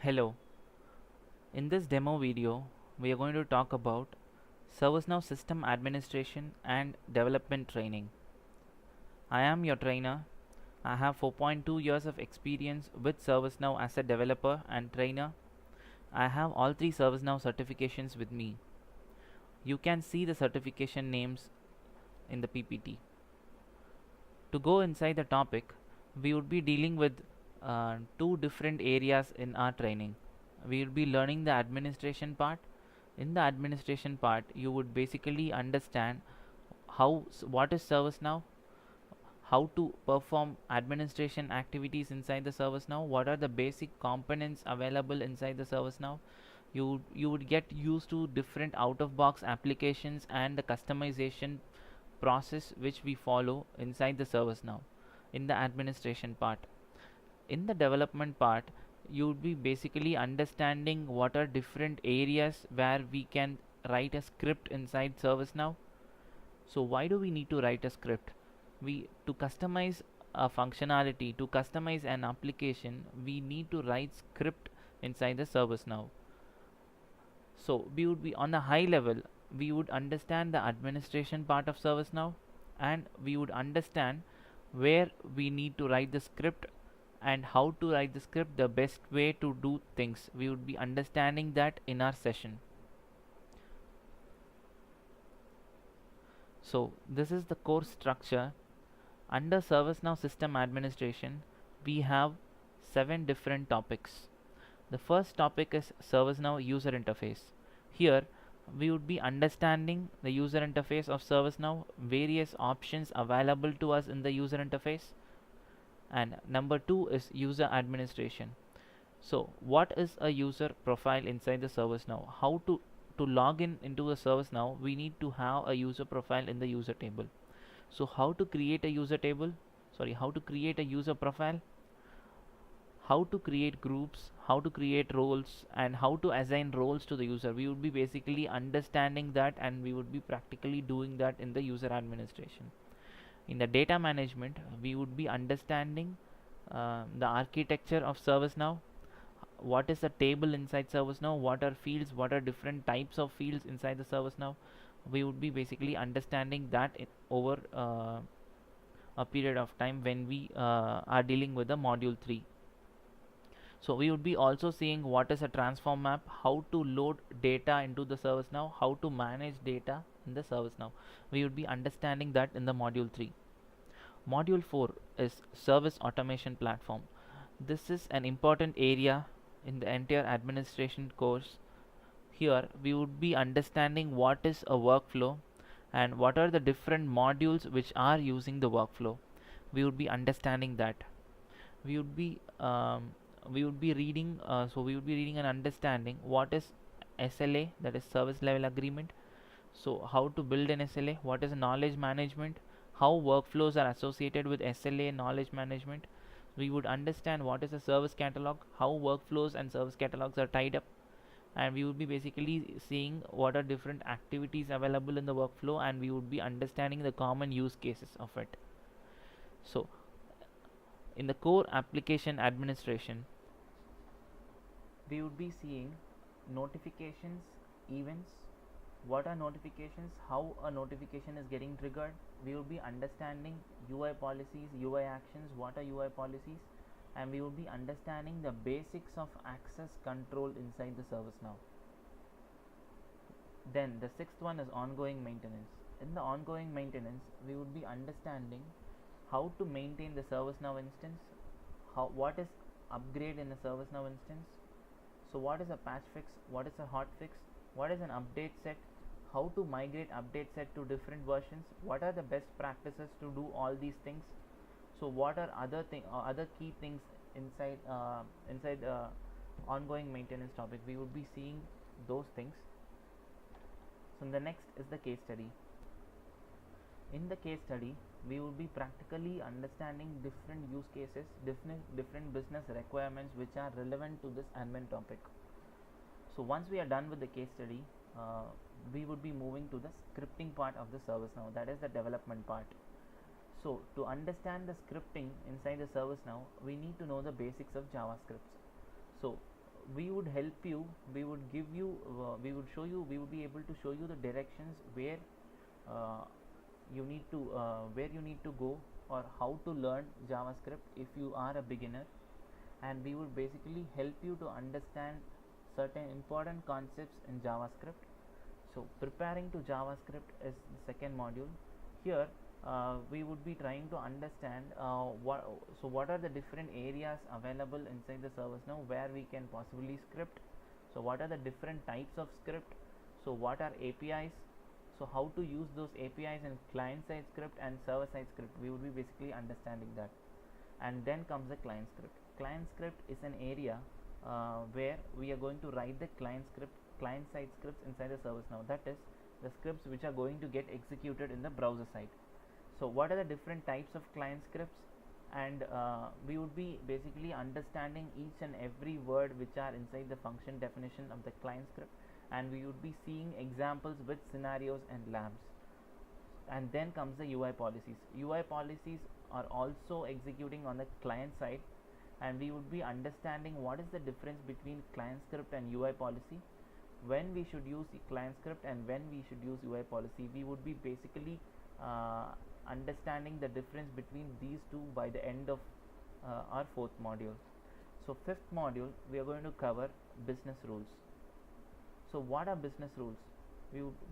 Hello, in this demo video, we are going to talk about ServiceNow system administration and development training. I am your trainer. I have 4.2 years of experience with ServiceNow as a developer and trainer. I have all three ServiceNow certifications with me. You can see the certification names in the PPT. To go inside the topic, we would be dealing with two different areas in our training. We will be learning the administration part. In the administration part, you would basically understand what is ServiceNow, how to perform administration activities inside the ServiceNow, what are the basic components available inside the ServiceNow. You would get used to different out of box applications and the customization process which we follow inside the ServiceNow in the administration part. In the development part, you would be basically understanding what are different areas where we can write a script inside ServiceNow. So why do we need to write a script? We to customize a functionality, to customize an application, we need to write script inside the ServiceNow. So we would be on a high level, we would understand the administration part of ServiceNow, and we would understand where we need to write the script and how to write the script, the best way to do things. We would be understanding that in our session. So this is the course structure. Under ServiceNow system administration, we have 7 different topics. The first topic is ServiceNow user interface. Here we would be understanding the user interface of ServiceNow, various options available to us in the user interface. And number 2 is user administration. So what is a user profile inside the ServiceNow? How to log in into the ServiceNow, we need to have a user profile in the user table. So how to create a user table? How to create a user profile? How to create groups, how to create roles, and how to assign roles to the user. We would be basically understanding that, and we would be practically doing that in the user administration. In the data management, we would be understanding the architecture of ServiceNow. What is a table inside ServiceNow? What are fields? What are different types of fields inside the ServiceNow? We would be basically understanding that over a period of time when we are dealing with the module 3. So we would be also seeing what is a transform map, how to load data into the ServiceNow, how to manage data in the ServiceNow. We would be understanding that in the module 3. Module 4 is service automation platform. This is an important area in the entire administration course. Here we would be understanding what is a workflow and what are the different modules which are using the workflow. We would be understanding that. We would be reading we would be reading and understanding what is SLA, that is service level agreement. So how to build an SLA, what is knowledge management, how workflows are associated with SLA knowledge management. We would understand what is a service catalog, how workflows and service catalogs are tied up, and we would be basically seeing what are different activities available in the workflow, and we would be understanding the common use cases of it. So in the core application administration, we would be seeing notifications, events. What are notifications? How a notification is getting triggered? We will be understanding UI policies, UI actions. What are UI policies? And we will be understanding the basics of access control inside the ServiceNow. Then the sixth one is ongoing maintenance. In the ongoing maintenance, we would be understanding how to maintain the ServiceNow instance, what is upgrade in the ServiceNow instance. So what is a patch fix, what is a hot fix, what is an update set, how to migrate update set to different versions, what are the best practices to do all these things. So what are other key things inside ongoing maintenance topic. We would be seeing those things. So the next is the case study. In the case study, we will be practically understanding different use cases, different business requirements which are relevant to this admin topic. So once we are done with the case study, we would be moving to the scripting part of the ServiceNow, that is the development part. So to understand the scripting inside the ServiceNow, we need to know the basics of JavaScript. So we would help you, we would give you, we would show you, we would be able to show you the directions where uh, where you need to go, or how to learn JavaScript if you are a beginner. And we would basically help you to understand certain important concepts in JavaScript. So preparing to JavaScript is the second module. Here we would be trying to understand what are the different areas available inside the ServiceNow where we can possibly script. So what are the different types of script, so what are APIs, so how to use those APIs in client side script and server side script. We would be basically understanding that. And then comes the client script. Client script is an area where we are going to write the client side scripts inside the ServiceNow, that is the scripts which are going to get executed in the browser side. So what are the different types of client scripts, and we would be basically understanding each and every word which are inside the function definition of the client script, and we would be seeing examples with scenarios and labs. And then comes the UI policies. UI policies are also executing on the client side, and we would be understanding what is the difference between client script and UI policy, when we should use the client script and when we should use UI policy. We would be basically understanding the difference between these two by the end of our fourth module. So fifth module, we are going to cover business rules. So what are business rules?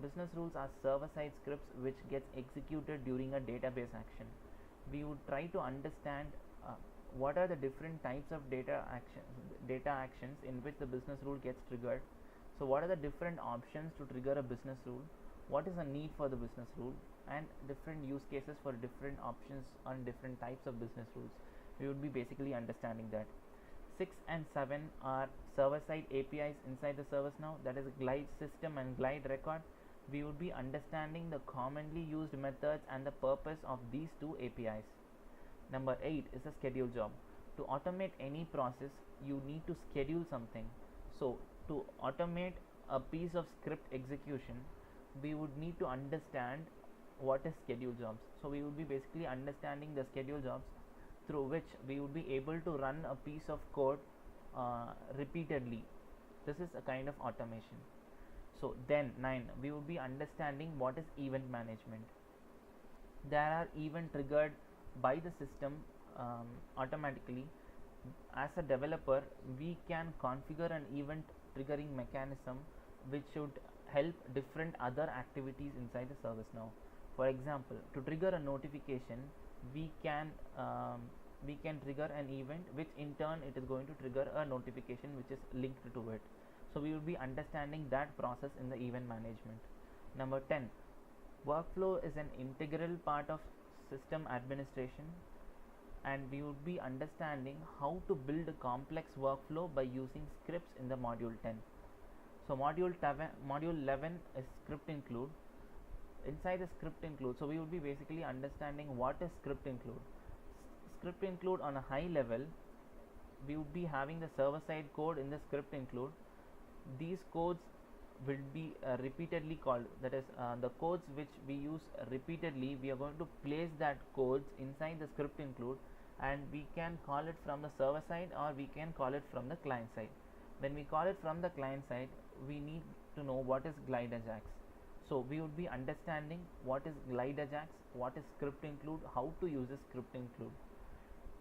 Business rules are server-side scripts which gets executed during a database action. We would try to understand what are the different types of data actions in which the business rule gets triggered. So what are the different options to trigger a business rule? What is the need for the business rule? And different use cases for different options on different types of business rules. We would be basically understanding that. 6 and 7 are server-side APIs inside the ServiceNow, that is glide system and glide record. We would be understanding the commonly used methods and the purpose of these two APIs. Number 8 is a schedule job. To automate any process, you need to schedule something. So to automate a piece of script execution, we would need to understand what is schedule jobs. So we would be basically understanding the schedule jobs through which we would be able to run a piece of code repeatedly. This is a kind of automation. So then 9, we would be understanding what is event management. There are event triggered by the system automatically. As a developer, we can configure an event triggering mechanism which should help different other activities inside the ServiceNow. For example, to trigger a notification, we can trigger an event which in turn it is going to trigger a notification which is linked to it. So we will be understanding that process in the event management. Number 10, workflow is an integral part of system administration, and we would be understanding how to build a complex workflow by using scripts in the module 10. So module 11 is script include. Inside the script include, so we would be basically understanding what is script include. Script include on a high level, we would be having the server side code in the script include. These codes will be repeatedly called, that is the codes which we use repeatedly, we are going to place that codes inside the script include, and we can call it from the server side or we can call it from the client side. When we call it from the client side, we need to know what is glide ajax. So we would be understanding what is glide ajax, what is script include, how to use a script include.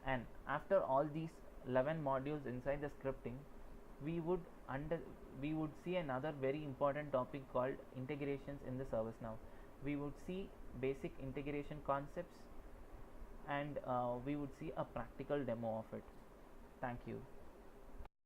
And after all these 11 modules inside the scripting, we would see another very important topic called integrations in the ServiceNow. We would see basic integration concepts, and we would see a practical demo of it. Thank you.